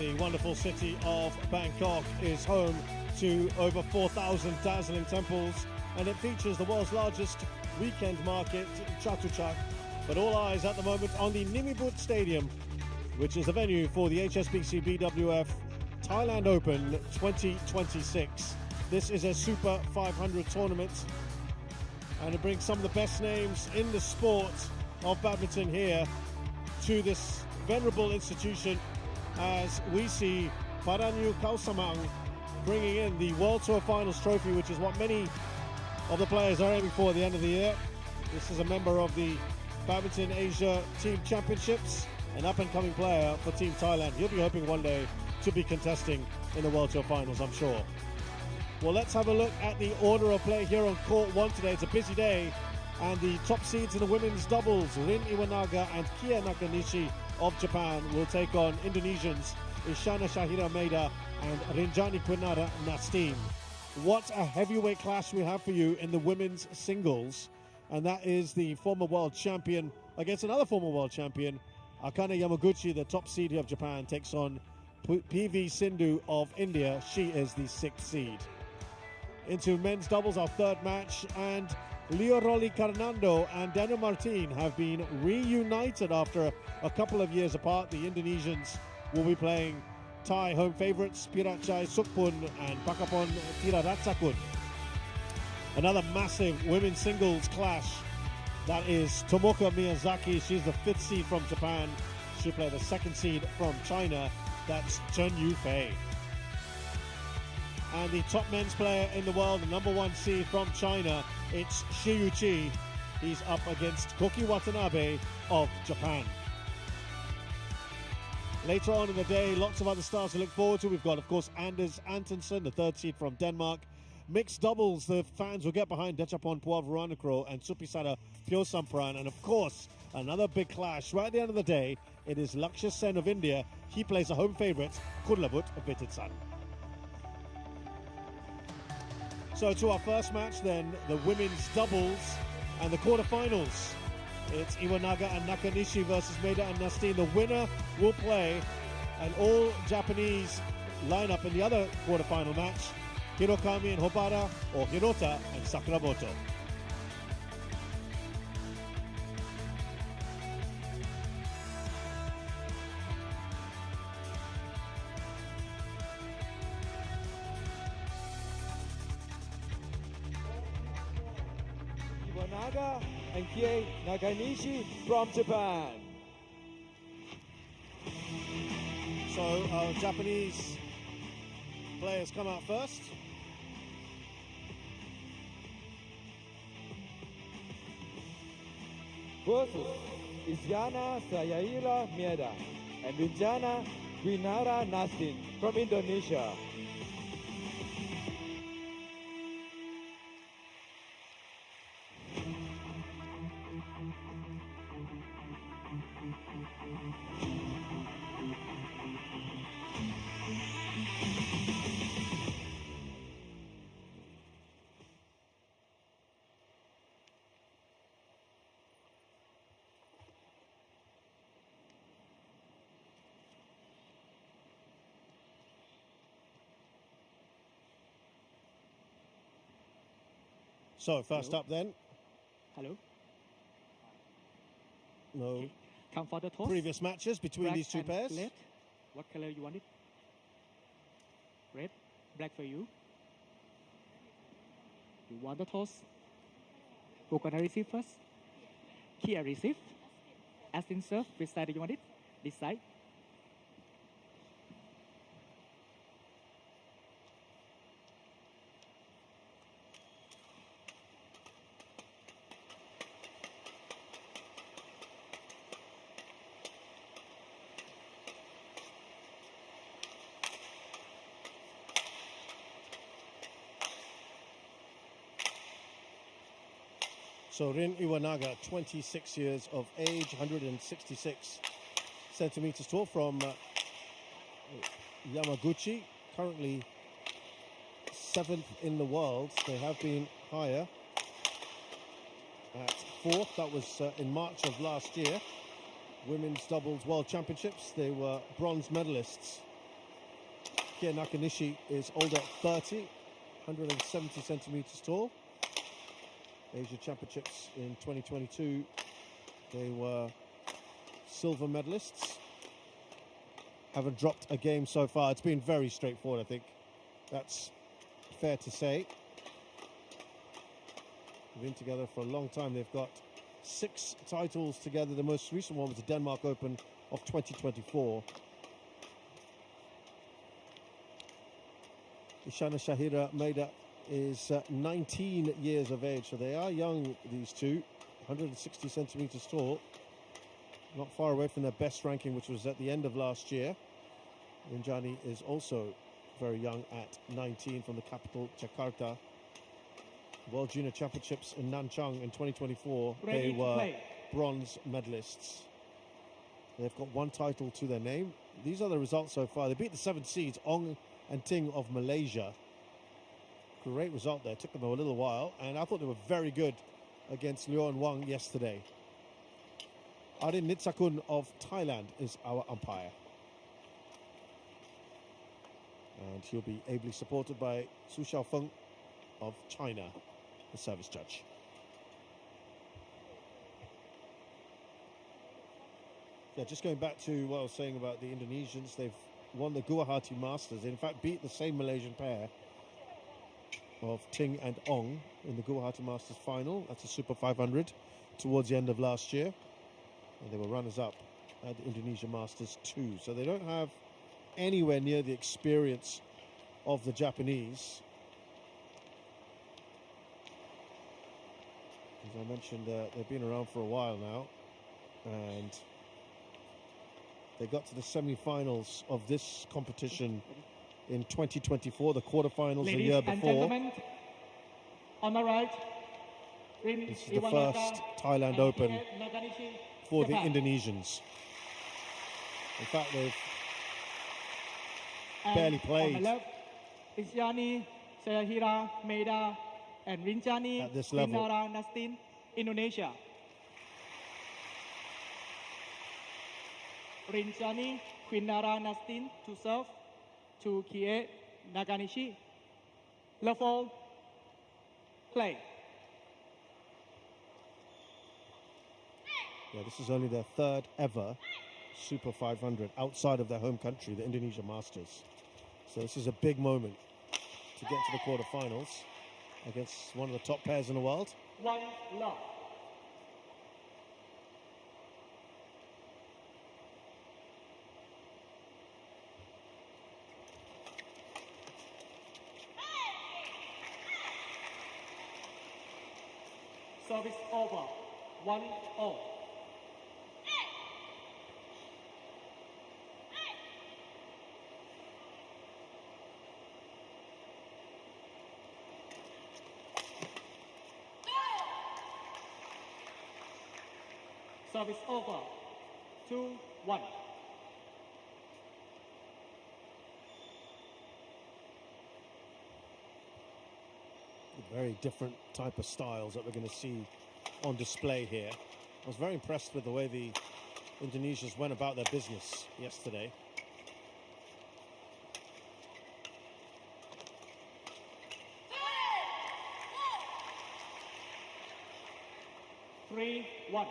The wonderful city of Bangkok is home to over 4,000 dazzling temples, and it features the world's largest weekend market, Chatuchak. But all eyes at the moment on the Nimibutr Stadium, which is the venue for the HSBC BWF Thailand Open 2026. This is a Super 500 tournament, and it brings some of the best names in the sport of badminton here to this venerable institution, as we see Paranyu Kausamang bringing in the World Tour Finals trophy, which is what many of the players are aiming for at the end of the year. This is a member of the Badminton Asia Team Championships, an up-and-coming player for Team Thailand. He'll be hoping one day to be contesting in the World Tour Finals, I'm sure. Well, let's have a look at the order of play here on Court 1 today. It's a busy day, and the top seeds in the women's doubles, Rin Iwanaga and Kia Nakanishi of Japan, will take on Indonesians Ishana Shahira Meida and Rinjani Quinara Nastine. What a heavyweight clash we have for you in the women's singles, and that is the former world champion against another former world champion. Akane Yamaguchi, the top seed here of Japan, takes on PV Sindhu of India. She is the 6th seed. Into men's doubles, our third match, and Leo Rolly Carnando and Daniel Martin have been reunited after a couple of years apart. The Indonesians will be playing Thai home favourites Pirachai Sukpun and Pakapon Tiraratsakun. Another massive women's singles clash. That is Tomoka Miyazaki. She's the 5th seed from Japan. She'll play the 2nd seed from China. That's Chen Yufei. And the top men's player in the world, the number 1 seed from China, it's Shi Yuqi. He's up against Koki Watanabe of Japan. Later on in the day, lots of other stars to look forward to. We've got, of course, Anders Antonsen, the 3rd seed from Denmark. Mixed doubles, the fans will get behind Dechapon Puavaranukro and Supisada Pyosampran. And, of course, another big clash. Right at the end of the day, it is Lakshya Sen of India. He plays a home favourite, Kudlavut Vititsan. So to our first match then, the women's doubles and the quarterfinals. It's Iwanaga and Nakanishi versus Meida and Nastine. The winner will play an all-Japanese lineup in the other quarterfinal match. Hirokami and Hobara, or Hirota and Sakuramoto. Iwanaga and Kie Nakanishi from Japan. So our Japanese players come out first. Versus Isyana Sayaira Meida and Rinjana Quinara Nastine from Indonesia. So first up then. Hello. No Okay. Come for the toss. previous matches between Black these two and pairs. Red. What color you want it? Red. Black for you. You want the toss? Who gonna receive first? Kia receive. Astin serve. Which side do you want it? This side. So Rin Iwanaga, 26 years of age, 166 centimeters tall, from Yamaguchi, currently 7th in the world. They have been higher at 4th. That was in March of last year. Women's doubles world championships. They were bronze medalists Kia Nakanishi is older at 30, 170 centimeters tall. Asia Championships in 2022, they were silver medalists. Haven't dropped a game so far. It's been very straightforward, I think. That's fair to say. They've been together for a long time. They've got 6 titles together. The most recent one was the Denmark Open of 2024. Ishana Shahira Meida is 19 years of age, so they are young, these two. 160 centimeters tall. Not far away from their best ranking, which was at the end of last year. Rinjani is also very young at 19 from the capital, Jakarta. World Junior Championships in Nanchang in 2024, they were bronze medalists. They've got 1 title to their name. These are the results so far. They beat the 7 seeds, Ong and Ting of Malaysia. Great result there. Took them a little while, and I thought they were very good against Leon Wang yesterday. Arin Nitsakun of Thailand is our umpire. And he'll be ably supported by Su Xiaofeng of China, the service judge. Yeah, just going back to what I was saying about the Indonesians, they've won the Guwahati Masters. They in fact beat the same Malaysian pair of Ting and Ong in the Guwahati Masters final. That's a Super 500 towards the end of last year. And they were runners-up at the Indonesia Masters 2. So they don't have anywhere near the experience of the Japanese. As I mentioned, they've been around for a while now, and they got to the semi-finals of this competition in 2024, the quarterfinals the year before. On the right, this is the first Thailand Open for the Indonesians. In fact, they've barely played Isyani, Sayahira, Meida, and Rinjani, at this level. Nastine, Indonesia. Rinjani, Quinara, Nastine to serve to Kie Nakanishi. Level, play. Yeah, this is only their 3rd ever Super 500 outside of their home country, the Indonesia Masters. So this is a big moment to get to the quarterfinals against one of the top pairs in the world. 1 love. Service over. 1-0. Service over. 2-1. Very different type of styles that we're going to see on display here. I was very impressed with the way the Indonesians went about their business yesterday. Three, 1.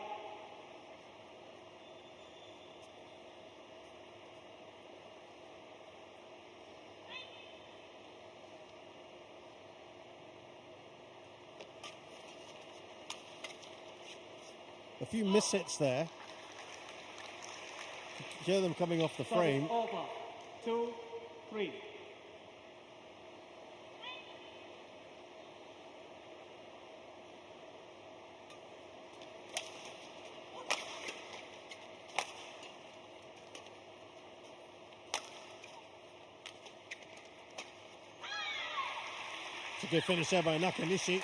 A few mishits there. You hear them coming off the frame. Over. 2-3. It's a good finish there by Nakanishi.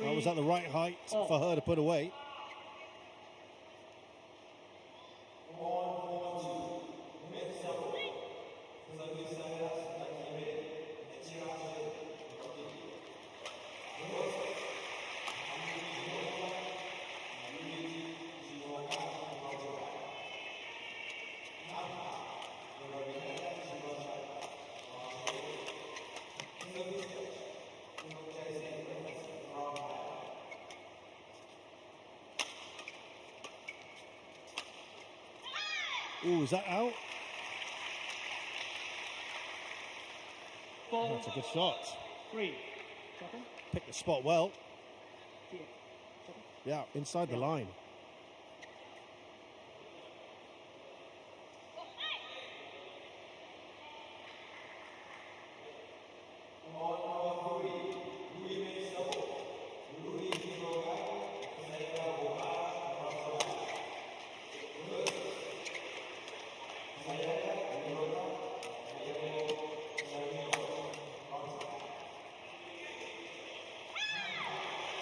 That was at the right height for her to put away. Ooh, is that out? Four, That's a good shot. 3. Picked the spot well. Here. Yeah, inside the line.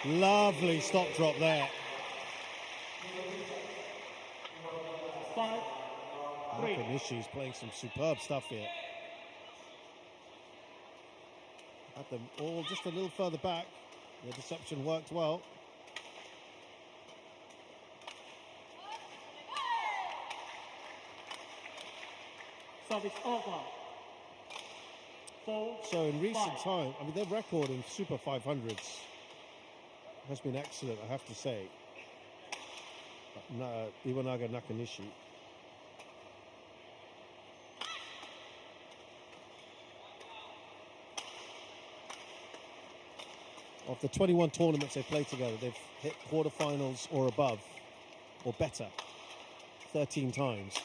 Lovely stop drop there. 5, 3. Nakanishi's playing some superb stuff here. Had them all just a little further back. The deception worked well. Service over. 4. So in recent 5. time, I mean, their record in Super 500s has been excellent, I have to say. Iwanaga Nakanishi. Of the 21 tournaments they've played together, they've hit quarterfinals or above, or better, 13 times.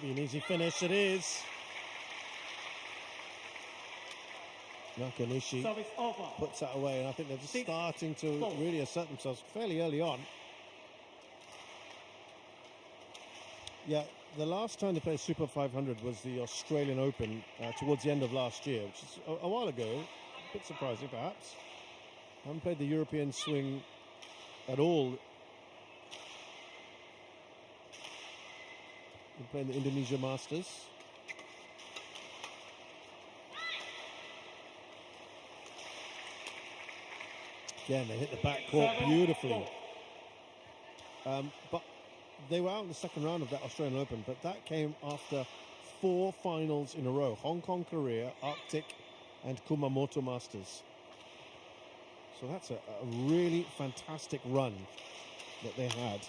Be an easy finish, it is. Nakanishi Service over. puts that away, and I think they're just 6, starting to 4. really assert themselves fairly early on. Yeah, the last time they played Super 500 was the Australian Open towards the end of last year, which is a while ago. A bit surprising, perhaps. Haven't played the European swing at all. Been playing the Indonesia Masters. Again, they hit the backcourt 7, beautifully. 4. But they were out in the second round of that Australian Open, but that came after 4 finals in a row. Hong Kong, Korea, Arctic, and Kumamoto Masters. So that's a really fantastic run that they had,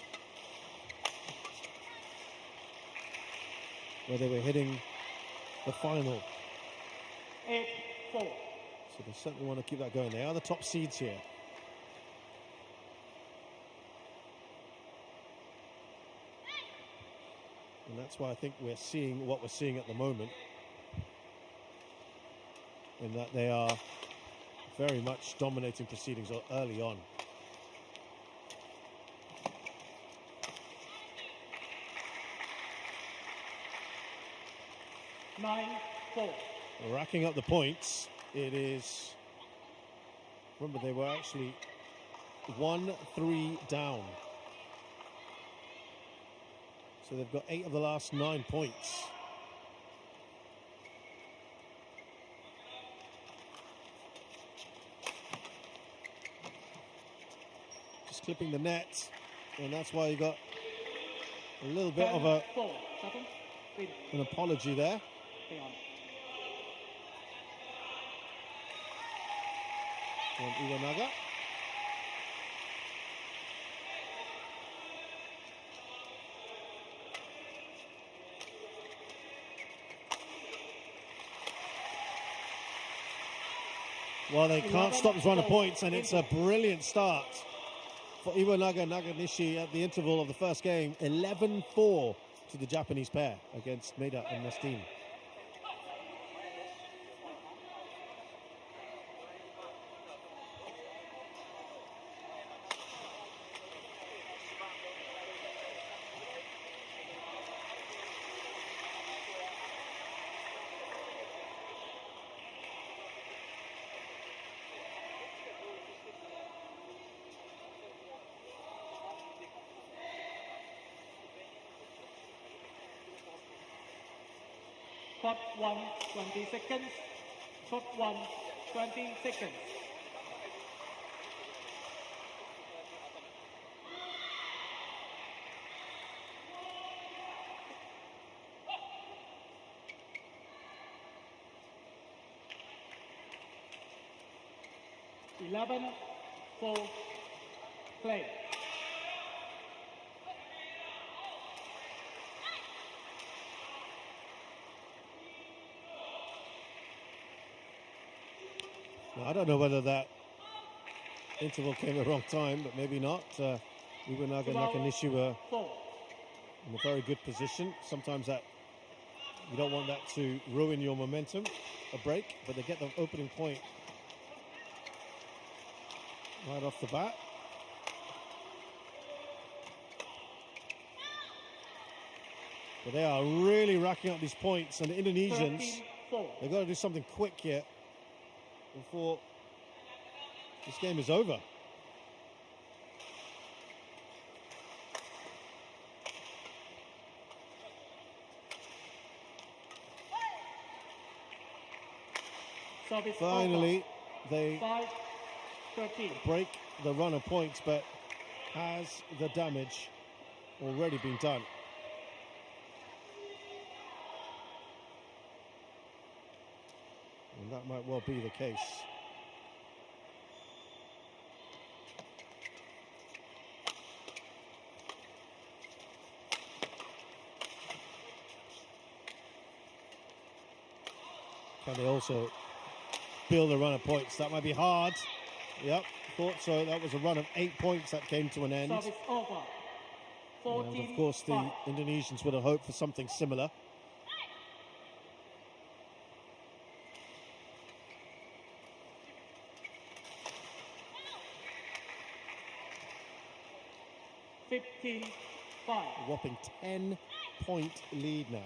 where they were hitting the final. 8, 4. So they certainly want to keep that going. They are the top seeds here. And that's why I think we're seeing what we're seeing at the moment, in that they are very much dominating proceedings early on. Nine, 4. Racking up the points, it is, remember they were actually 1-3 down. So they've got 8 of the last 9 points. Just clipping the net, and that's why you got a little bit 10, of a 4. 7, 3. an apology there. Stay on. From Iwanaga. Well, they can't stop this run of points, and it's a brilliant start for Iwanaga Nakanishi at the interval of the first game. 11-4 to the Japanese pair against Meida and Nastine. Shot 1, 20 seconds. Shot 1, 20 seconds. 11-4, play. Now, I don't know whether that interval came at the wrong time, but maybe not. Iwanaga and Nakanishi were in a very good position. Sometimes that you don't want that to ruin your momentum, a break, but they get the opening point right off the bat. But they are really racking up these points, and the Indonesians, they've got to do something quick here before this game is over. Finally, they break the run of points, but has the damage already been done? And that might well be the case. Can they also build a run of points? That might be hard. Yep, thought so. That was a run of 8 points that came to an end. And of course, the Indonesians would have hoped for something similar. A whopping 10-point lead now.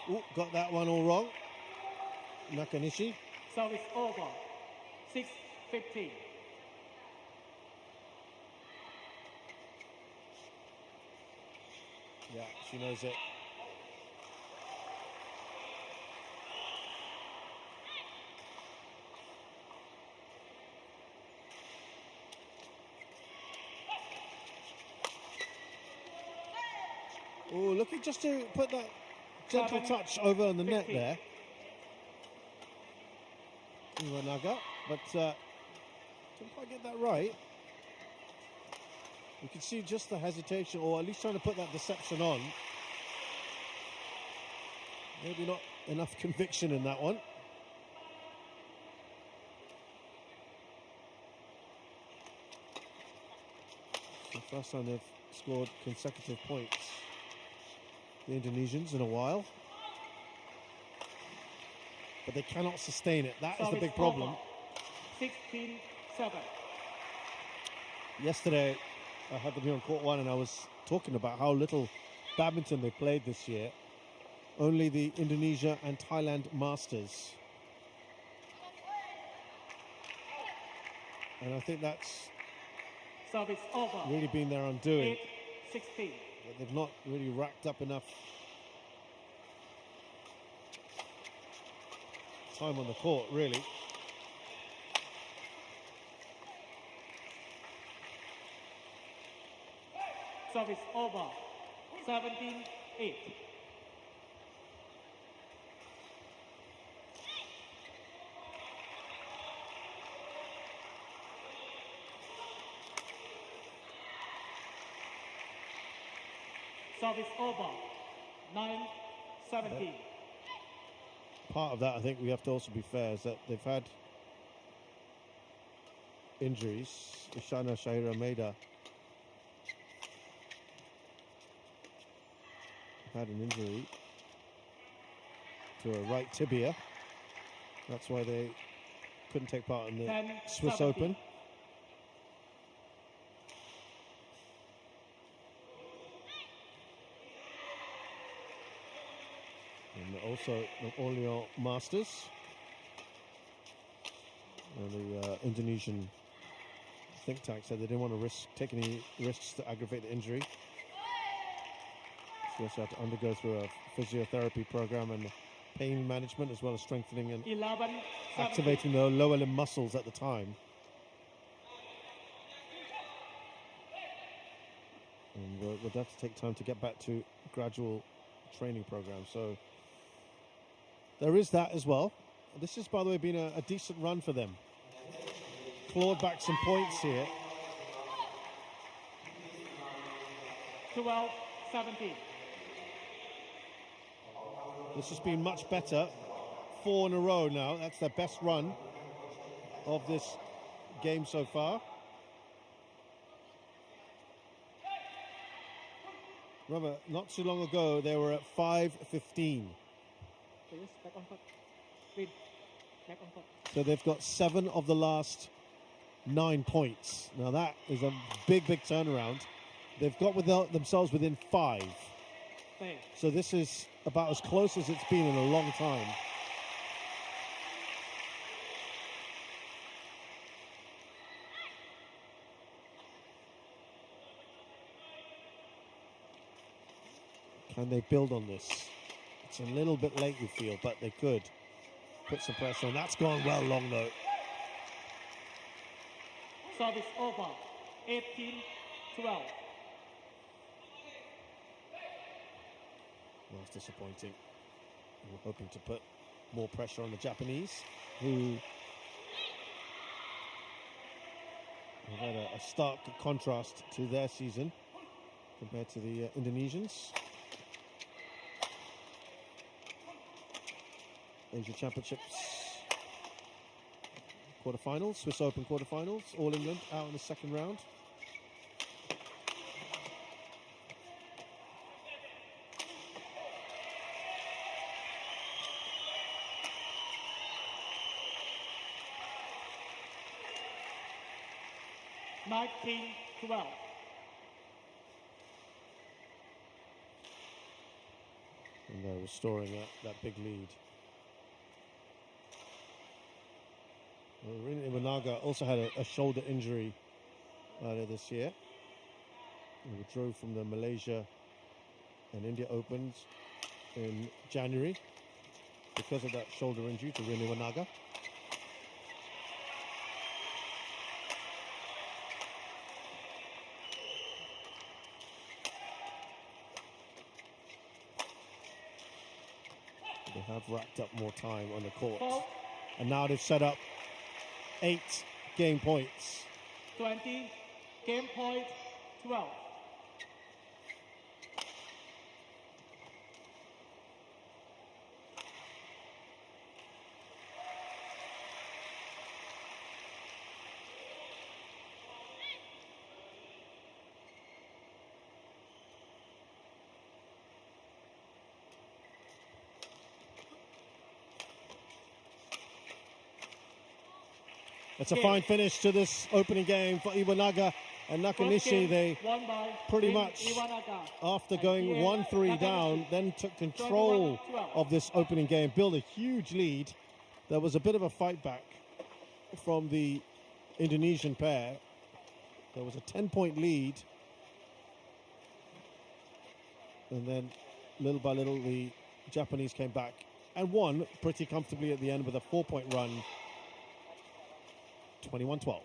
Ooh, got that one all wrong. Nakanishi. Service over. 6-15. Yeah, she knows it. Oh, looking just to put that gentle touch over on the net there. Iwanaga, but didn't quite get that right. You can see just the hesitation, or at least trying to put that deception on. Maybe not enough conviction in that one. It's the first time they've scored consecutive points, the Indonesians, in a while. But they cannot sustain it. That is the big problem. 16-7. Yesterday, I had them here on court one, and I was talking about how little badminton they played this year. Only the Indonesia and Thailand Masters. And I think that's really been their undoing. 8-16. They've not really racked up enough time on the court, really. Service over. 17-8. Service over. 9-17. Part of that, I think we have to also be fair, is that they've had injuries. Ishana Shahira Meida had an injury to a right tibia. That's why they couldn't take part in the Swiss Open. And also the Orléans Masters. And the Indonesian think tank said they didn't want to take any risks to aggravate the injury. So they also had to undergo through a physiotherapy program and pain management, as well as strengthening and activating the lower limb muscles at the time. And we'll have to take time to get back to gradual training program. So there is that as well. This has, by the way, been a decent run for them. Clawed back some points here. 12-17. This has been much better. 4 in a row now. That's their best run of this game so far. Remember, not too long ago, they were at 5-15. Back on court. Win. Back on court. So they've got 7 of the last 9 points. Now that is a big, big turnaround. They've got themselves within 5. Fair. So this is about as close as it's been in a long time. Can they build on this? It's a little bit late, you feel, but they could put some pressure on. That's gone well long, though. Service over. 18-12. Well, it's disappointing. We're hoping to put more pressure on the Japanese, who have had a stark contrast to their season compared to the Indonesians. Asia Championships quarterfinals, Swiss Open quarterfinals, All England out in the second round. $19-12. And they're restoring that big lead. Iwanaga also had a shoulder injury earlier this year. He withdrew from the Malaysia and India Opens in January because of that shoulder injury to Iwanaga. They have racked up more time on the court. And now they've set up 8 game points. 20, game point 12. It's a fine finish to this opening game for Iwanaga and Nakanishi. They pretty much, after going 1-3 down, then took control of this opening game, built a huge lead. There was a bit of a fight back from the Indonesian pair. There was a 10-point lead. And then, little by little, the Japanese came back and won pretty comfortably at the end with a 4-point run. 21-12.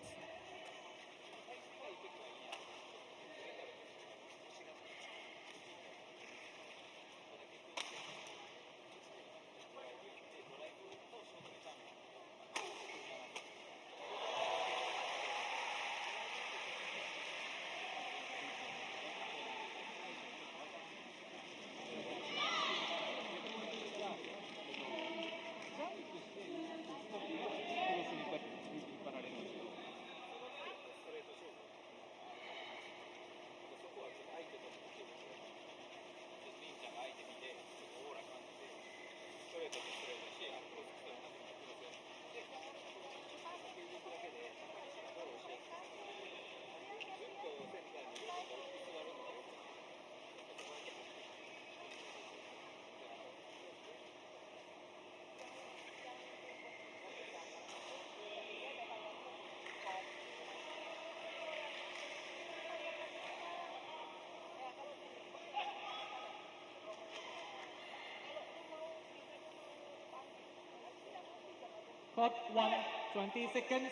Court 1, 20 seconds.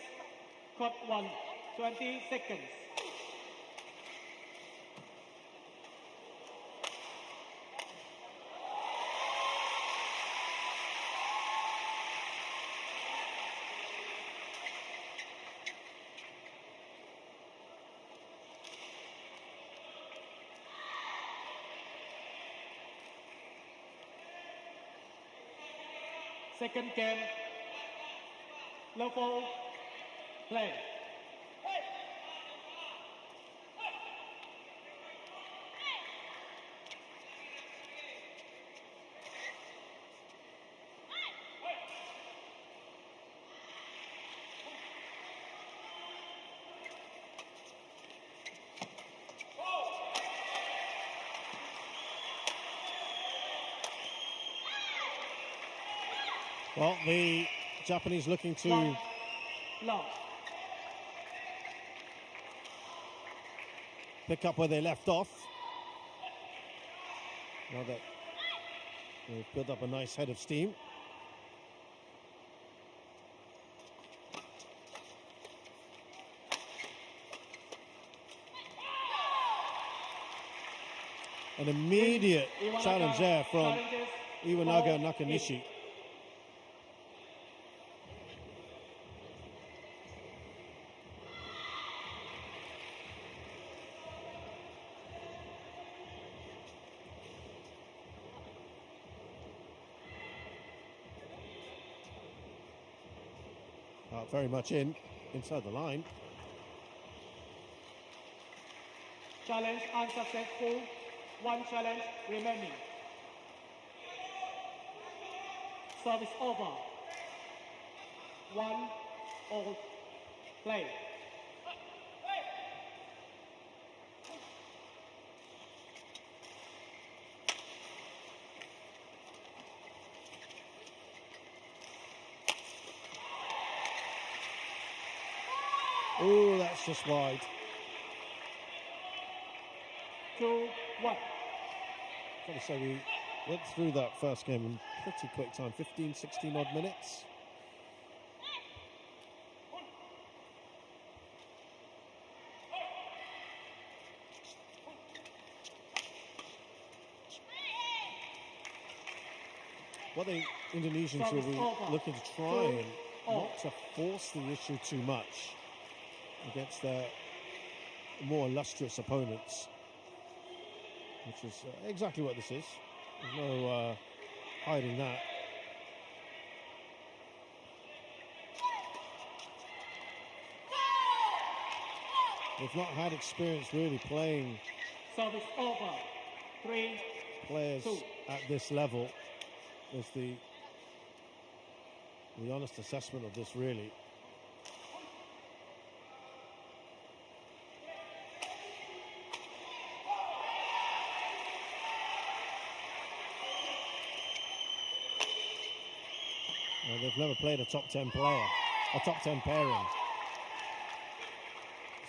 Court 1, 20 seconds. Second game, level, play. Well, the Japanese looking to Long. pick up where they left off. Now that they've built up a nice head of steam. An immediate challenge there from Iwanaga and Nakanishi. Very much inside the line. Challenge unsuccessful. One challenge remaining. Service over. 1-all. Play. Oh, that's just wide. 2-1. Gotta say, we went through that first game in pretty quick time, 15, 16 odd minutes. What the Indonesians will be looking to try and not to force the issue too much against their more illustrious opponents, which is exactly what this is. There's no hiding that. They've not had experience really playing Service over. 3, players 2. at this level. Is the honest assessment of this, really. They've never played a top 10 player, a top 10 pairing.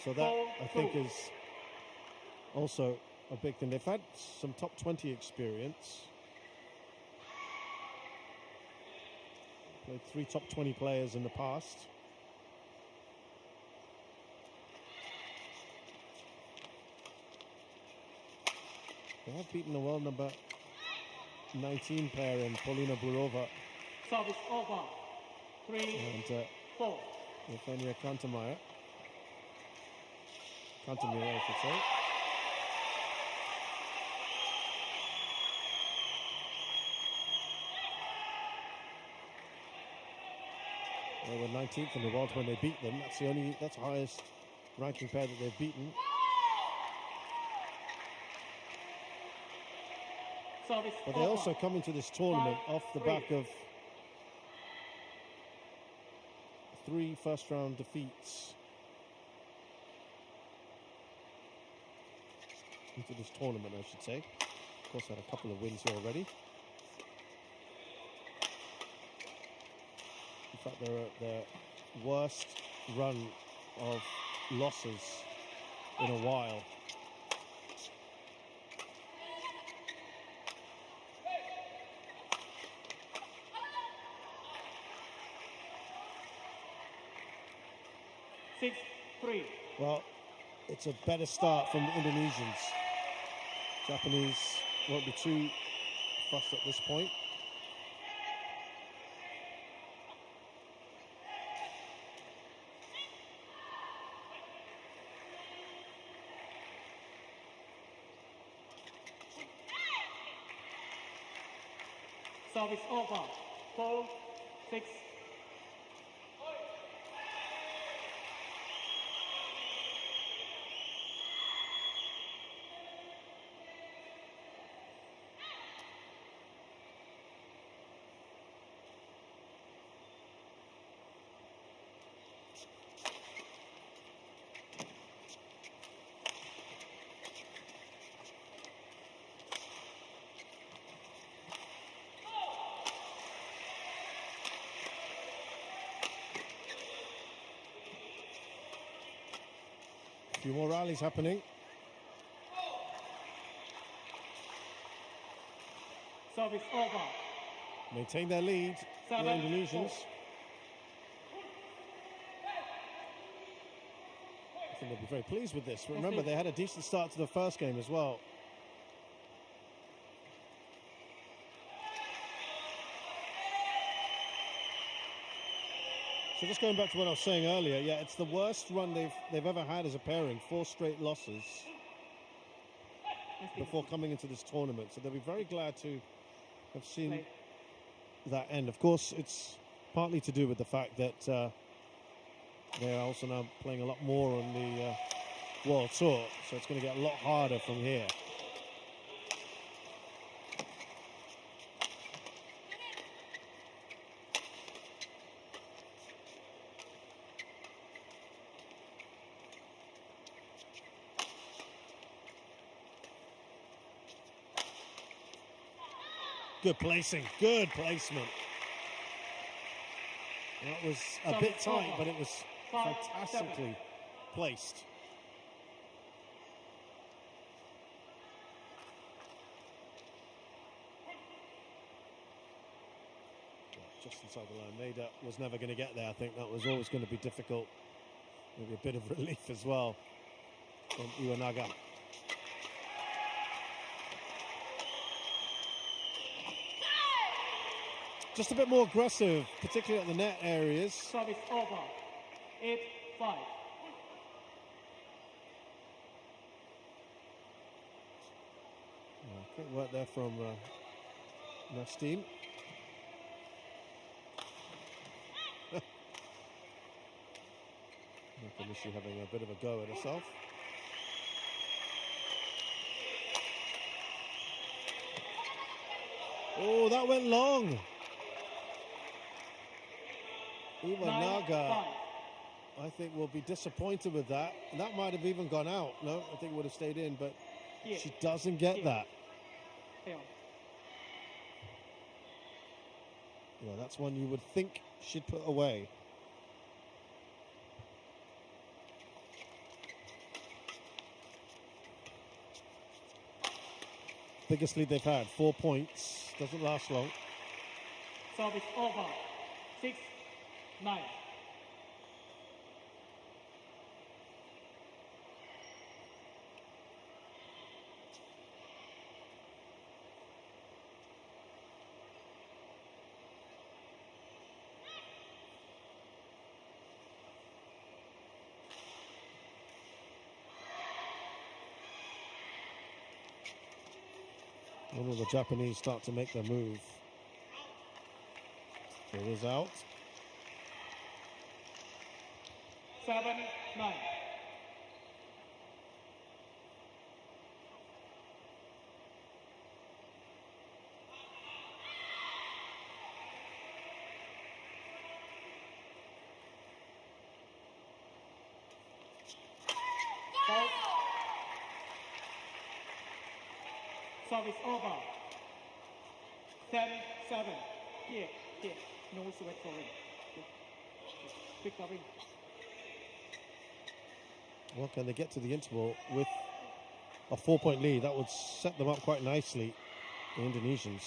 So that, I think, is also a big thing. They've had some top 20 experience. Played 3 top 20 players in the past. They have beaten the world number 19 pair in Polina Burova. Service over. 3, And 4. Euphemia Kantemir, I should say. They were 19th in the world when they beat them. That's the highest ranking pair that they've beaten. Service But they over. also come into this tournament off the back of 3 first-round defeats into this tournament, I should say. Of course, had a couple of wins here already. In fact, they're at their worst run of losses in a while. Well, it's a better start from the Indonesians. Japanese won't be too fussed at this point. Service over. 4, 6. A few more rallies happening. Service over. Maintain their lead, the 7, Indonesians. 4. I think they'll be very pleased with this. But remember, they had a decent start to the first game as well. So just going back to what I was saying earlier, yeah, it's the worst run they've ever had as a pairing, 4 straight losses before coming into this tournament. So they'll be very glad to have seen that end. Of course, it's partly to do with the fact that they're also now playing a lot more on the World Tour, so it's going to get a lot harder from here. Good placing, good placement. That was a bit tight, but it was fantastically placed. Just inside the line. Meida was never going to get there. I think that was always going to be difficult. Maybe a bit of relief as well from Iwanaga. Just a bit more aggressive, particularly at the net areas. Service over. 8-5. Good work there from Nastine. Nakanishi having a bit of a go at herself. Oh, that went long. Iwanaga, I think, will be disappointed with that. That might have even gone out. No, I think it would have stayed in, but she doesn't get that. Yeah, that's one you would think she'd put away. Biggest lead they've had, 4 points. Doesn't last long. Service over. 6-9. When will the Japanese start to make their move? It is out. 7-9. Service over. 10-7. Here. No sweat for him. Quick covering. Well, can they get to the interval with a 4-point lead? That would set them up quite nicely, the Indonesians.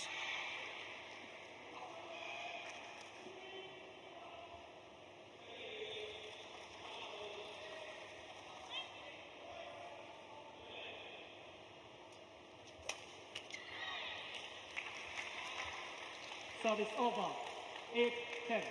Service over. 8-10.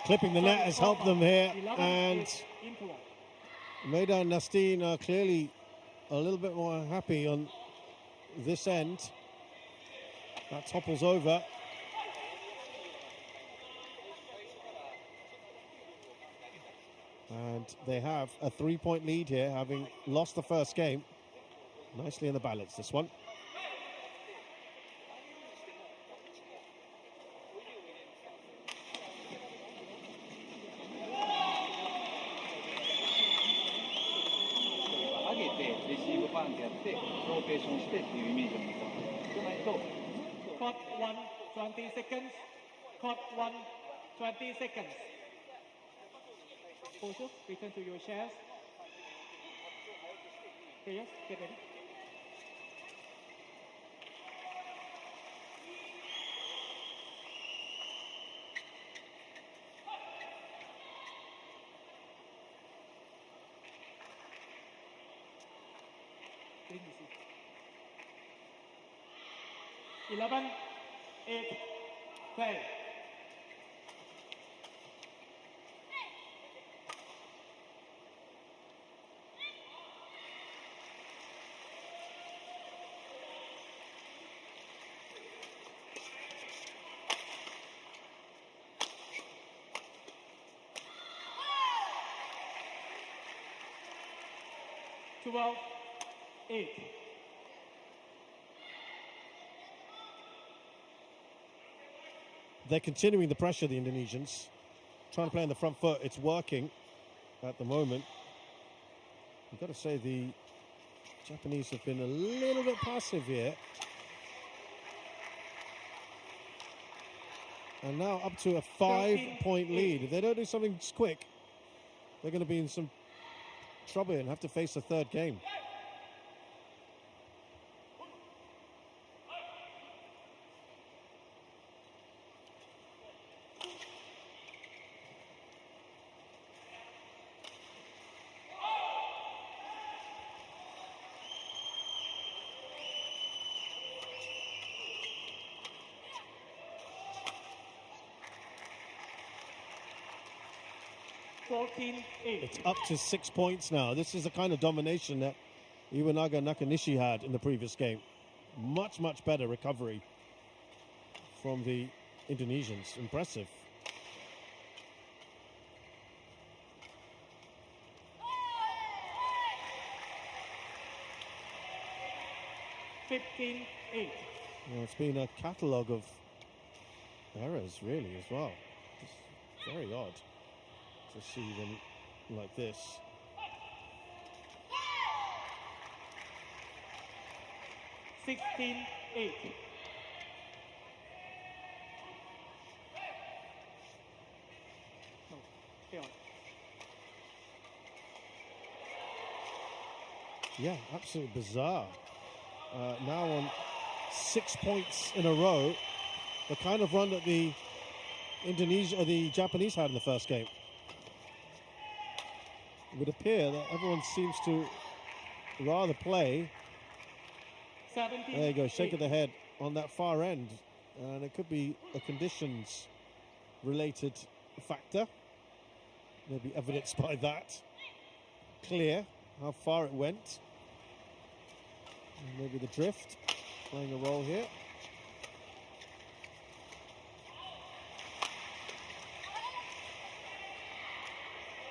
clipping the net has helped them here, and Meida and Nastine are clearly a little bit more happy on this end. That topples over. And they have a 3-point lead here, having lost the first game. Nicely in the balance, this one. Court 1, 20 seconds. Court 1, 20 seconds. Coaches, return to your chairs. Players, get ready. Bring the seat. 11, 8, play. Twelve, 8. They're continuing the pressure, the Indonesians. Trying to play on the front foot. It's working at the moment. You've got to say the Japanese have been a little bit passive here. And now up to a 5-point lead. If they don't do something quick, they're going to be in some trouble and have to face a third game. It's up to 6 points now. This is the kind of domination that Iwanaga and Nakanishi had in the previous game. Much, much better recovery from the Indonesians. Impressive. Well, it's been a catalogue of errors, really, as well. It's very odd to see them like this. No, stay on. Yeah, absolutely bizarre. Now on 6 points in a row, the kind of run that the Japanese had in the first game. It would appear that everyone seems to rather play. 17, there you go, shake of the head on that far end. And it could be a conditions-related factor. Maybe evidenced by that. Clear how far it went. And maybe the drift playing a role here.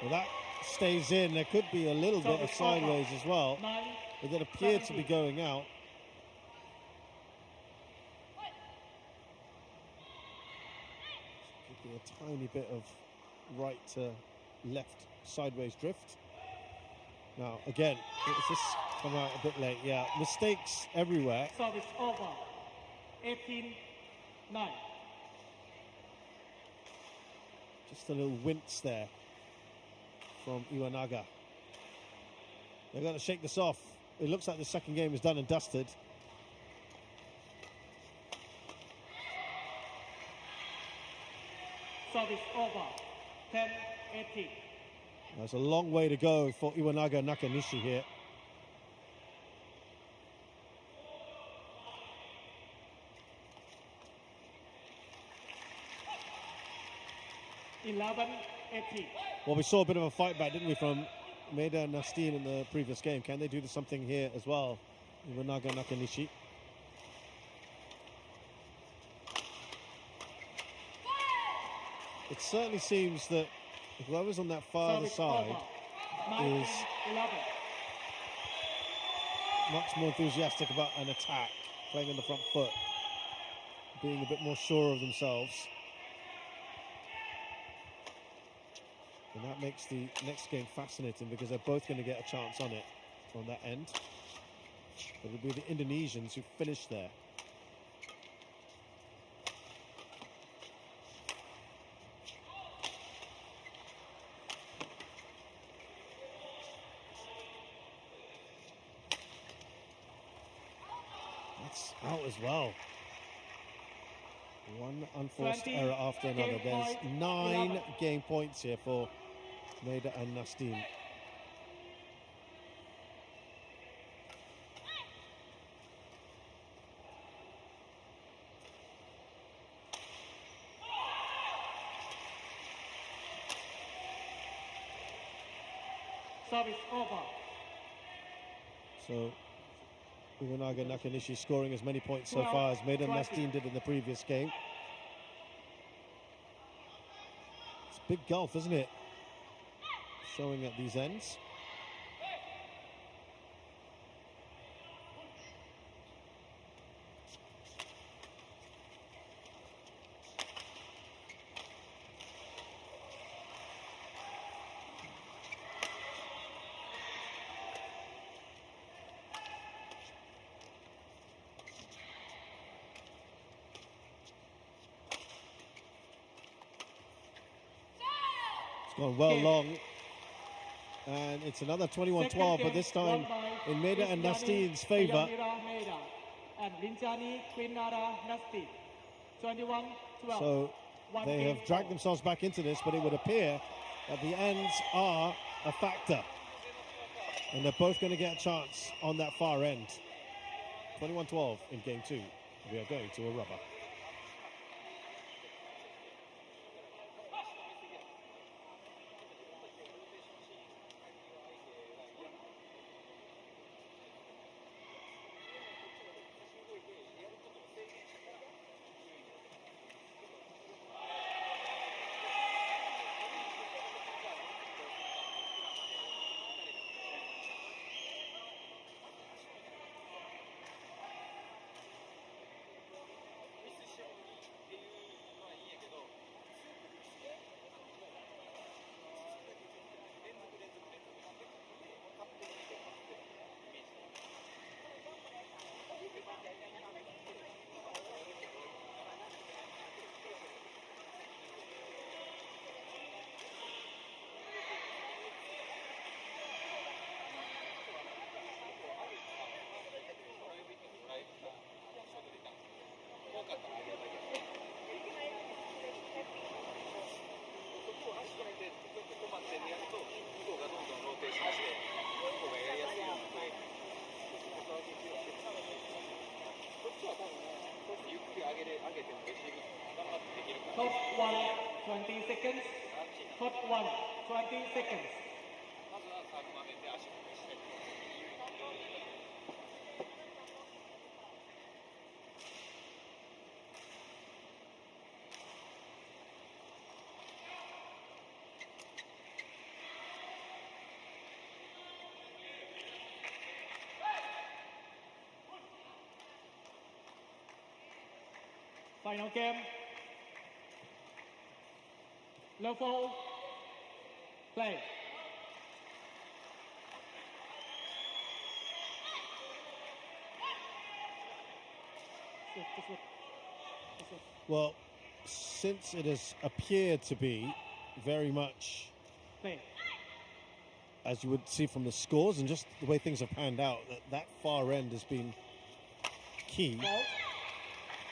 Well, that stays in. There could be a little bit of sideways as well, but that appeared to be going out. Could be a tiny bit of right to left sideways drift. Now, again, it's just come out a bit late. Yeah, mistakes everywhere. Service over. 18-9. Just a little wince there from Iwanaga. They're going to shake this off. It looks like the second game is done and dusted. Service over. 10-18. There's a long way to go for Iwanaga and Nakanishi here. 11-18. Well, we saw a bit of a fight back, didn't we, from Meida and Nastine in the previous game. Can they do something here as well? Iwanaga, Nakanishi. It certainly seems that whoever's on that farther side is much more enthusiastic about an attack, playing on the front foot, being a bit more sure of themselves. And that makes the next game fascinating because they're both going to get a chance on it on that end. But it'll be the Indonesians who finish there. That's out as well. One unforced error after another. There's 9 game points here for Meida and Nastine. Service over. So Iwanaga Nakanishi scoring as many points so far as Meida and Nastine did in the previous game. It's big gulf, isn't it? Showing at these ends. Gone well long, and it's another 21-12, but this time in Meida and Nastine's favour. So they have dragged themselves back into this, but it would appear that the ends are a factor, and they're both going to get a chance on that far end. 21-12 in game 2. We are going to a rubber. Hot 1, 20 seconds. Hot 1, 20 seconds. Final game. Level play. Well, since it has appeared to be very much, Play. as you would see from the scores and just the way things have panned out, that far end has been key. Ball.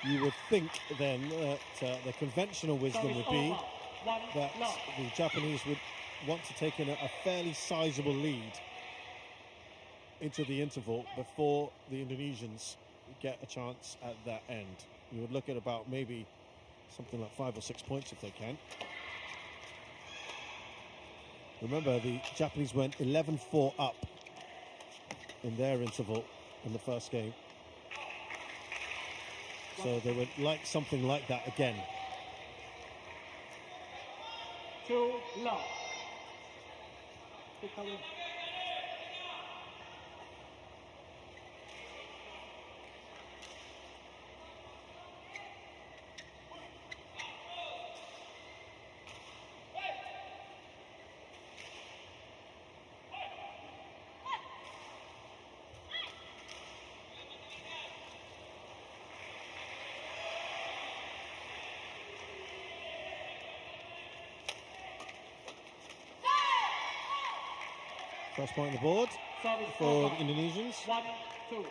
You would think then that the conventional wisdom would be that the Japanese would want to take in a fairly sizable lead into the interval before the Indonesians get a chance at that end. You would look at about maybe something like 5 or 6 points if they can. Remember, the Japanese went 11-4 up in their interval in the first game. So they would like something like that again. 2 love. 2 color. First point on the board for the Indonesians. 1-2.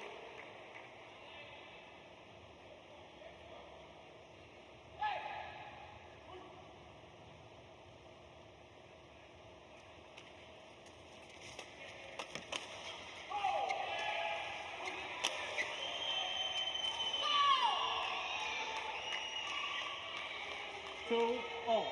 Two all.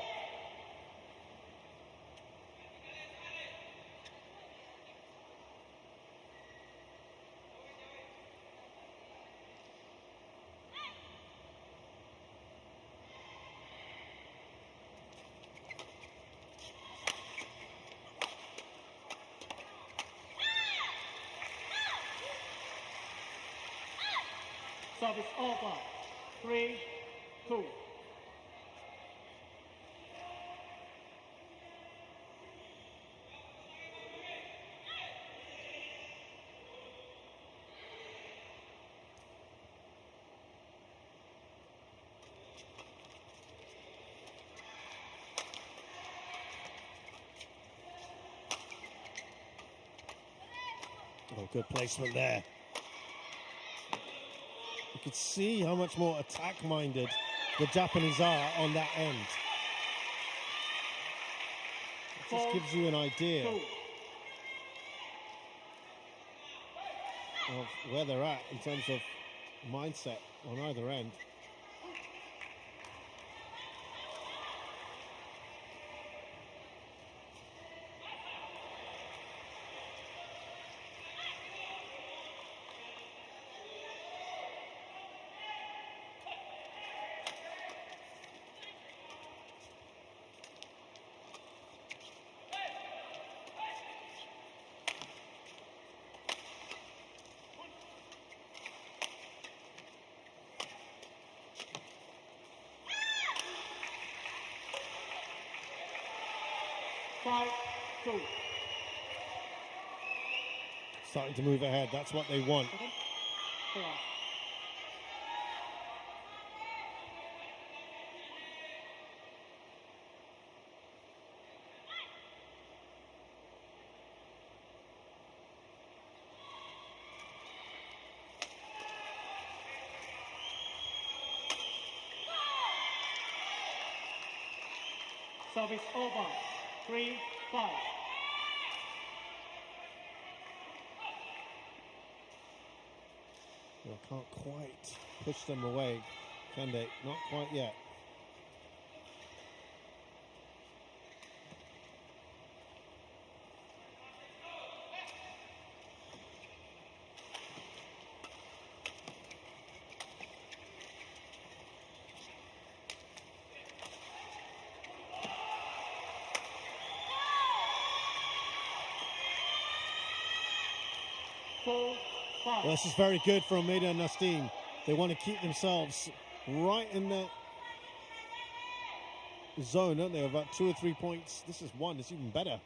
Service over. 3-2. Oh, good placement there. You could see how much more attack-minded the Japanese are on that end. It just gives you an idea of where they're at in terms of mindset on either end. Starting to move ahead, that's what they want. Service over. 3-5. Well, can't quite push them away, can they? Not quite yet. Well, this is very good from Meida and Nastine. They want to keep themselves right in the zone, don't they? About 2 or 3 points. This is one. It's even better.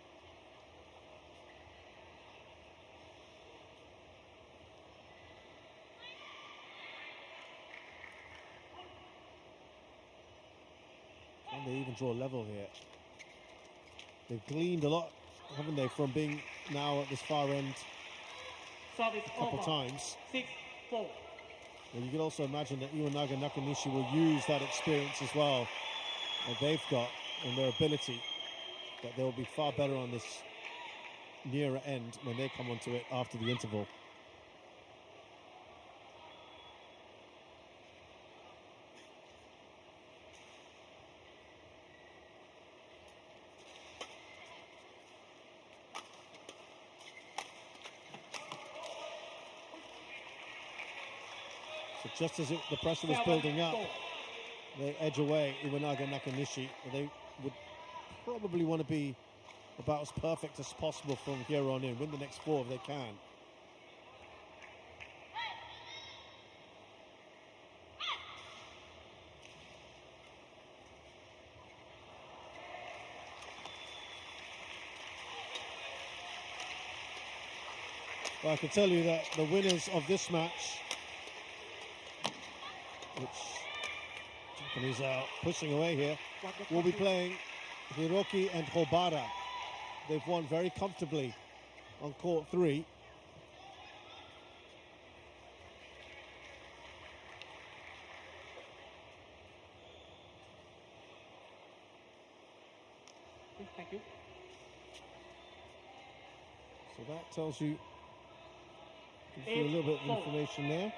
And they even draw level here. They've gleaned a lot, haven't they, from being now at this far end a couple times. 6-4. And you can also imagine that Iwanaga and Nakanishi will use that experience as well that they've got and their ability, that they'll be far better on this nearer end when they come onto it after the interval. So just as the pressure was building up, they edge away Iwanaga Nakanishi. They would probably want to be about as perfect as possible from here on in. Win the next 4 if they can. Well, I can tell you that the winners of this match, which Japanese are pushing away here, will be playing Hiroki and Hobara. They've won very comfortably on court 3. Thank you. So that tells you, gives you a little bit of information there.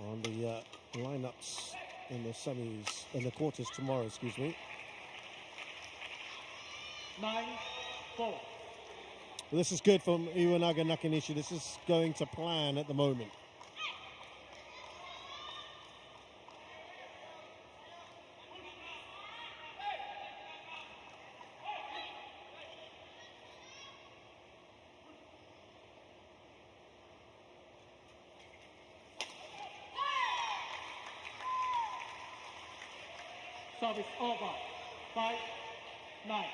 On the lineups in the semis, in the quarters tomorrow, excuse me. 9-4. This is good from Iwanaga Nakanishi. This is going to plan at the moment. Service over. 5-9.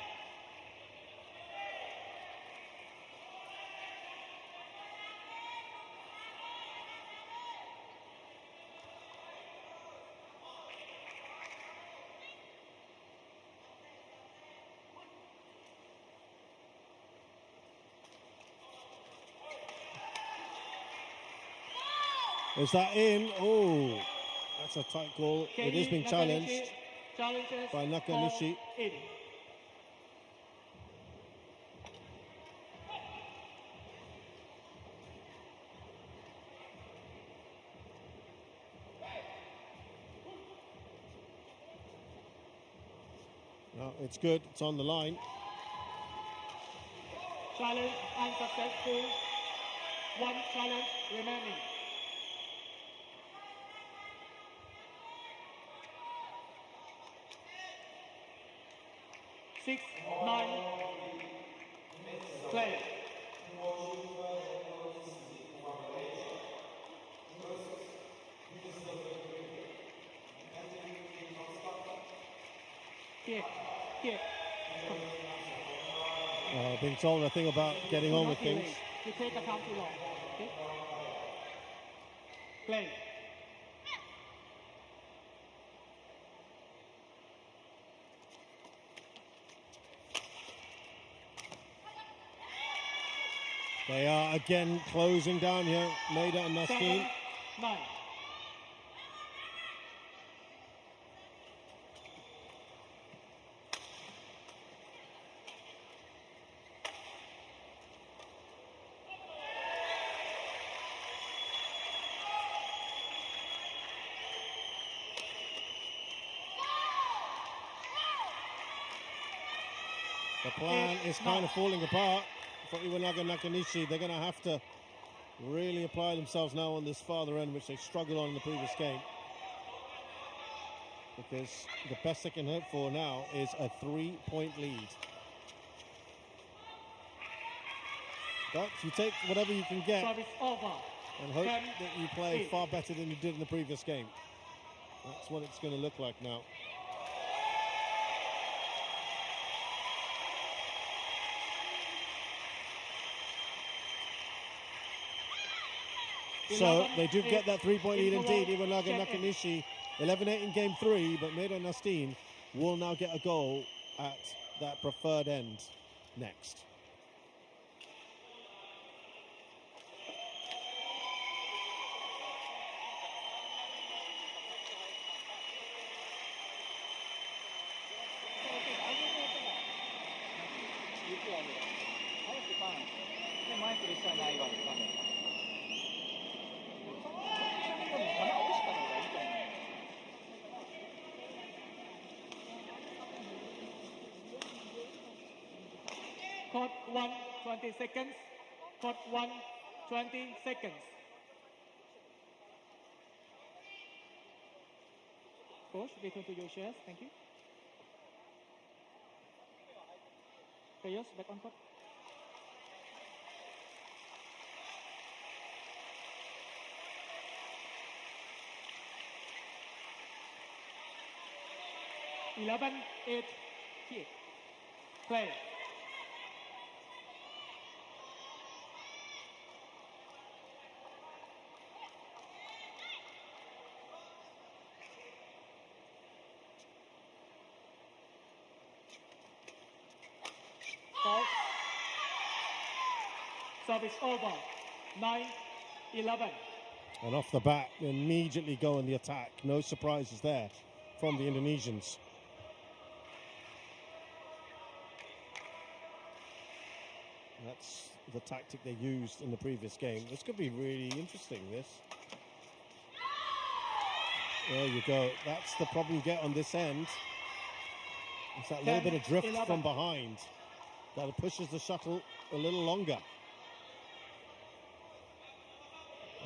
Is that in? Oh, that's a tight call. It is being challenged by Nakanishi. No, it's good. It's on the line. Challenge unsuccessful. 1 challenge remaining. Six, 9, play. Here. Being told, I think, about getting on with things. You take a time too long. Okay? Play. They are again closing down here, Meida and Nastine. 7-9. The plan is kind of falling apart for Iwanaga Nakanishi. They're going to have to really apply themselves now on this farther end, which they struggled on in the previous game. Because the best they can hope for now is a 3-point lead. But you take whatever you can get Service over. and hope 10, that you play 8. far better than you did in the previous game. That's what it's going to look like now. So they do get that 3-point lead indeed. Iwanaga Nakanishi 11-8 in game 3, but Meida and Nastine will now get a goal at that preferred end next. Court 1, 20 seconds. Court 1, 20 seconds. Coach, return to your chairs. Thank you. Players, back on court. Eleven, 8, kick. Play. Foul. Service over. 9, 11. And off the bat, immediately go on the attack. No surprises there from the Indonesians. That's the tactic they used in the previous game. This could be really interesting, this. There you go. That's the problem you get on this end. It's that little bit of drift 11. from behind that pushes the shuttle a little longer.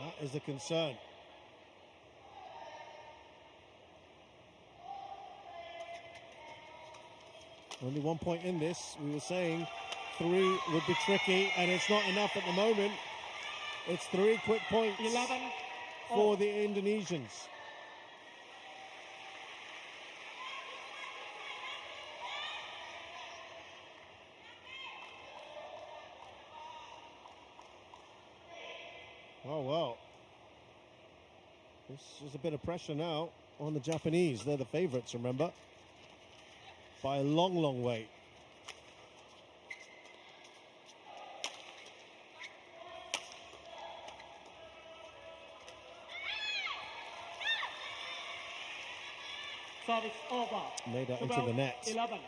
That is a concern. Only 1 point in this. We were saying 3 would be tricky, and it's not enough at the moment. It's 3 quick points 11 for the Indonesians. Oh, well. This is a bit of pressure now on the Japanese. They're the favourites, remember? By a long, long way. Service over. Meida into the net. 11.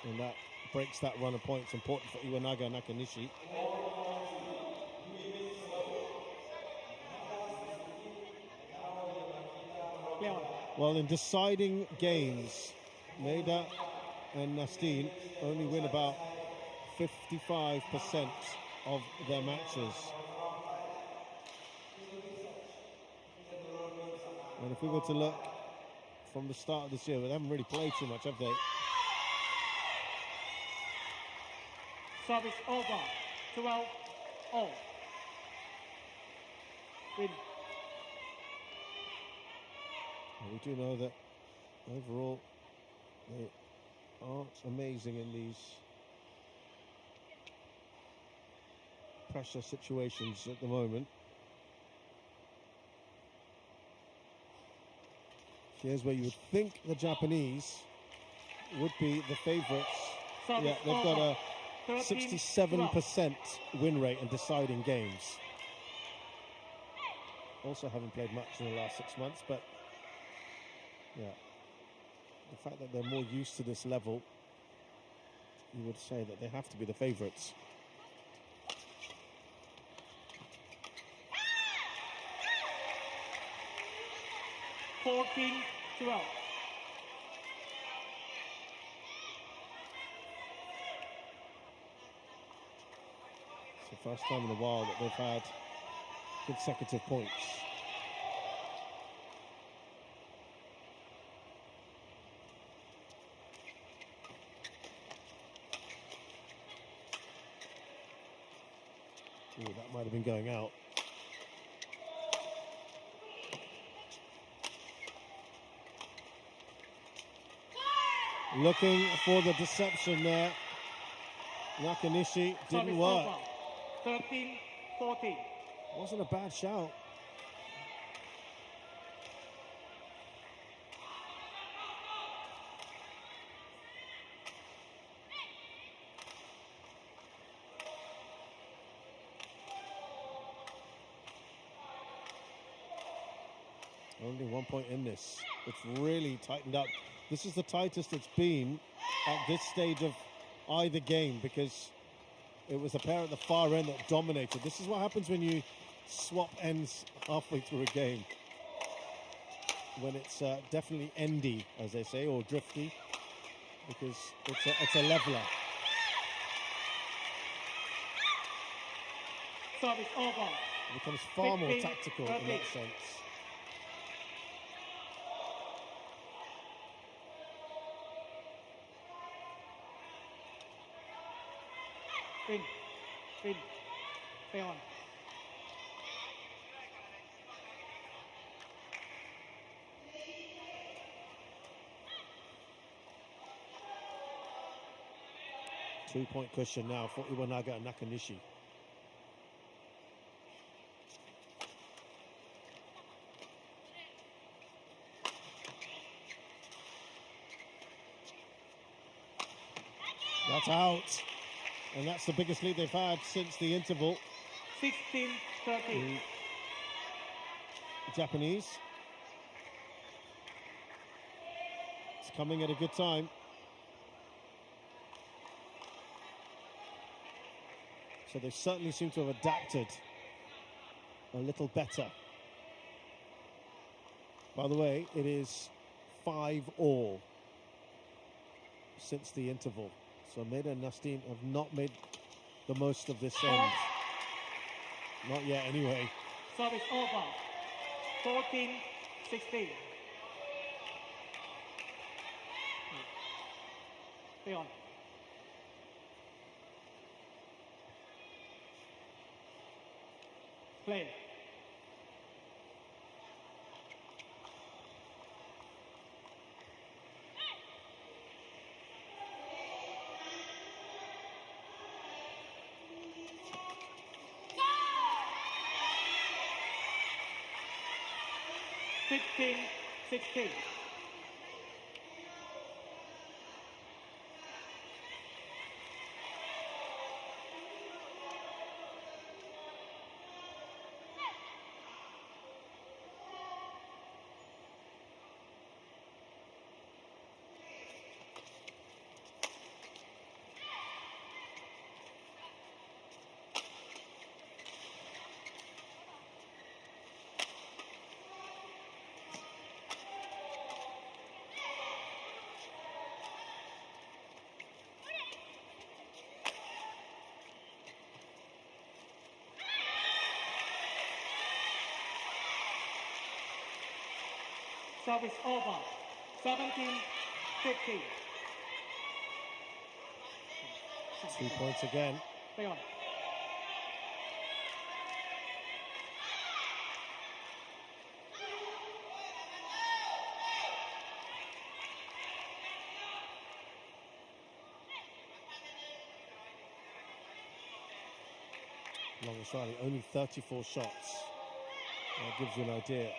And that breaks that run of points. Important for Iwanaga and Nakanishi. Well, in deciding games, Meida and Nastine only win about 55% of their matches. And if we were to look from the start of this year, they haven't really played too much, have they? Service over. 12 all. Win. We do know that overall they aren't amazing in these pressure situations at the moment. Here's where you would think the Japanese would be the favourites. Yeah, they've got a 67% win rate in deciding games. Also haven't played much in the last 6 months, but yeah, the fact that they're more used to this level, you would say that they have to be the favourites. $14-12. It's the first time in a while that they've had consecutive points. Ooh, that might have been going out. Looking for the deception there. Nakanishi didn't work. 13-14. Wasn't a bad shout. Only 1 point in this. It's really tightened up. This is the tightest it's been at this stage of either game, because it was the pair at the far end that dominated. This is what happens when you swap ends halfway through a game. when it's definitely endy, as they say, or drifty, because it's a leveler. Service over. It becomes far more tactical in that sense. Spin. Stay on. Two-point cushion now for Iwanaga and Nakanishi. That's out. And that's the biggest lead they've had since the interval. 16-13. Japanese. It's coming at a good time. So they certainly seem to have adapted a little better. By the way, it is 5-all since the interval. So Meida and Nastine have not made the most of this end. Not yet, anyway. Service over. 14-16. Stay on. Play. Fifteen, 16. Service over. 17-15. 2 points again. Stay on. Long and Riley, only 34 shots. That gives you an idea.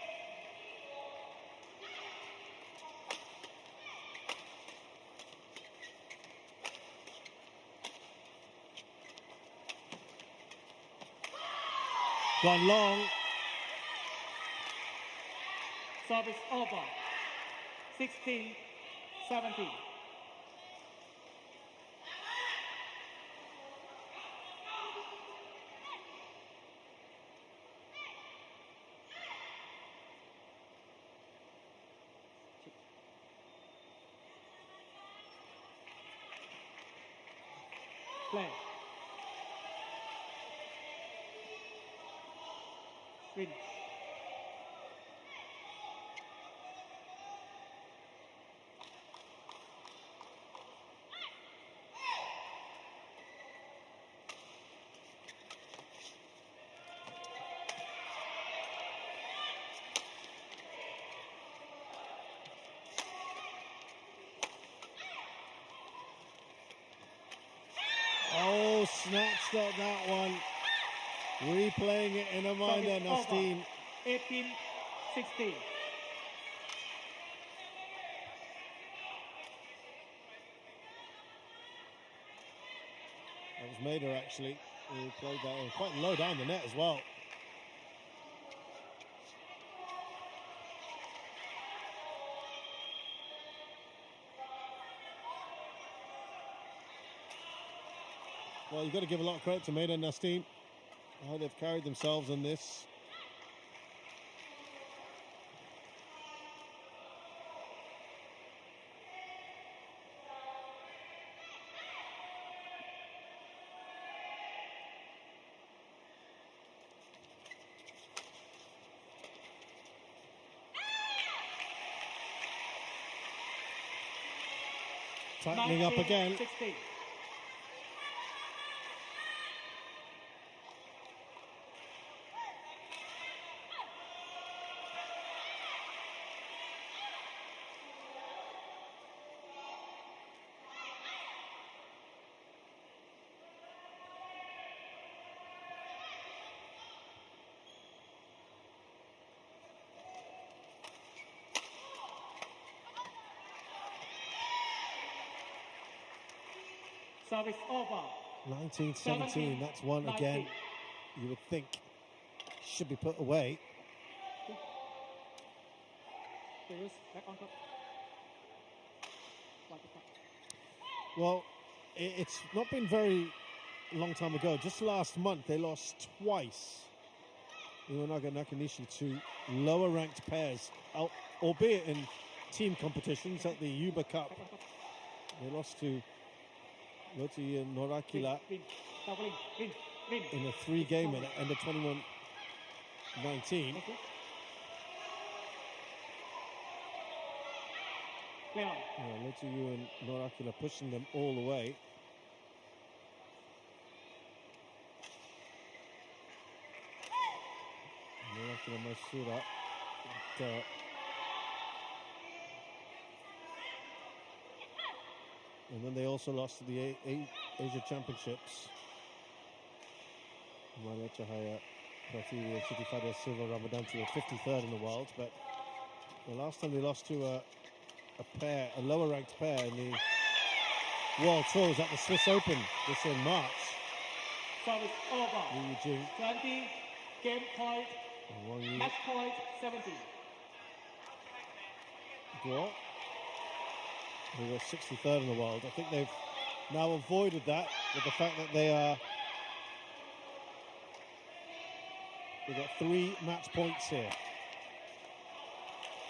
Gone long. Service over. 16-17. Play. Win. Oh, snatched at that one. Replaying it in a mind there, Nastine. 18-16. That was Meida, actually, who played that in quite low down the net as well. Well, you've got to give a lot of credit to Meida and Nastine, how they've carried themselves in this. tightening up again. 16. Service over. 19-17, that's one 19. again. You would think should be put away. Players back on top. Well, it's not been very long time ago. Just last month, they lost twice. Iwanaga Nakanishi to lower ranked pairs, albeit in team competitions at the Yuba Cup. They lost to Loti and Norakila in a 3-game at the end of 21-19. Loti and Norakila pushing them all the way. Norakila Masura. And then they also lost to the Asia Championships. Maria Chahaya, Prathivi and Chitifada Silva Ramadanti were 53rd in the world, but the last time they lost to a lower ranked pair in the World Tour was at the Swiss Open this in March. Service over. Liu Jing. 20, game point, match point 70. Draw. They were 63rd in the world. I think they've now avoided that with the fact that they've got 3 match points here.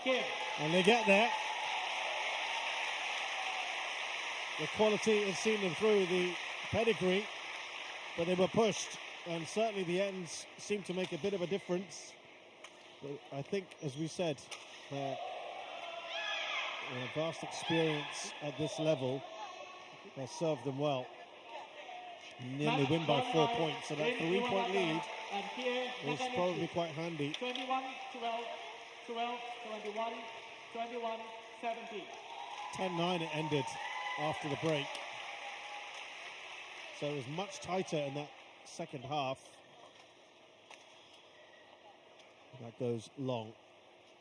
Game. And they get there. The quality has seen them through the pedigree, but they were pushed, and certainly the ends seem to make a bit of a difference. But I think, as we said, vast experience at this level has served them well. And then they win by 4 points, so that 3-point lead is probably quite handy. 21, 12, 12, 21, 21, 17. 10-9 it ended after the break. So it was much tighter in that second half. That goes long.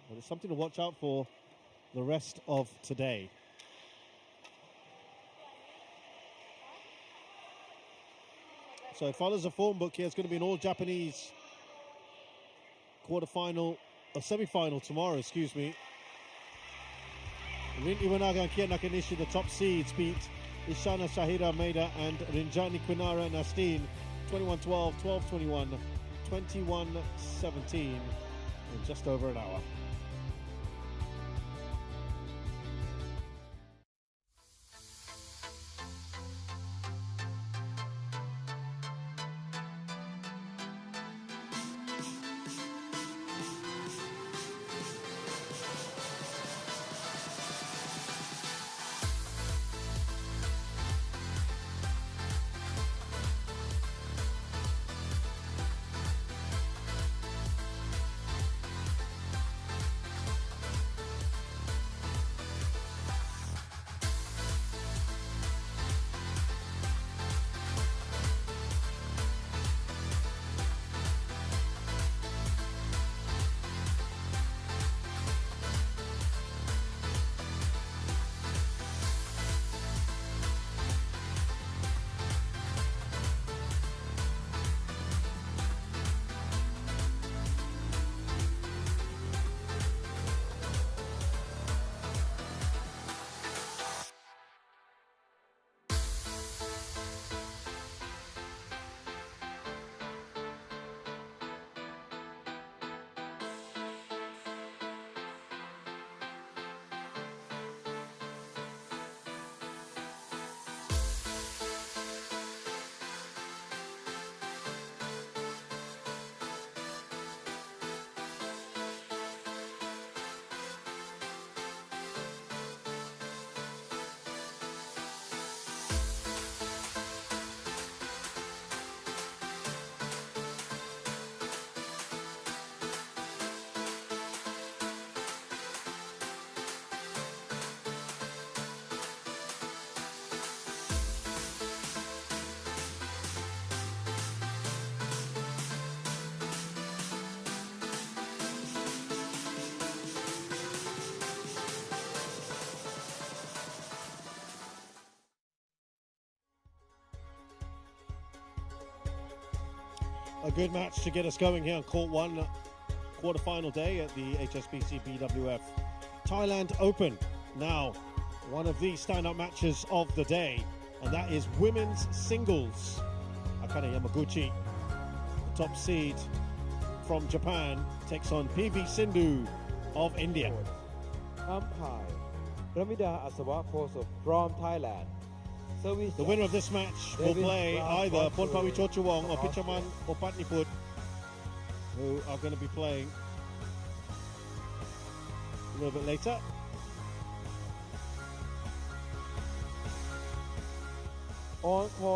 But it's something to watch out for the rest of today. So it follows a form book here. It's going to be an all-Japanese semi-final tomorrow, excuse me. Rin Iwanaga and Kia Nakanishi, the top seeds, beat Ishana Shahira Meida and Rinjani Quinara Nastine 21-12, 12-21, 21-17 in just over an hour. a good match to get us going here on Court 1, quarter-final day at the HSBC BWF Thailand Open. Now, one of the standout matches of the day, and that is women's singles. Akane Yamaguchi, the top seed from Japan, takes on PV Sindhu of India. Umpire Meida from Thailand. Service The winner of this match will play either Ponpawi Chochuwong or Pichaman Opatniput, who are going to be playing a little bit later. on call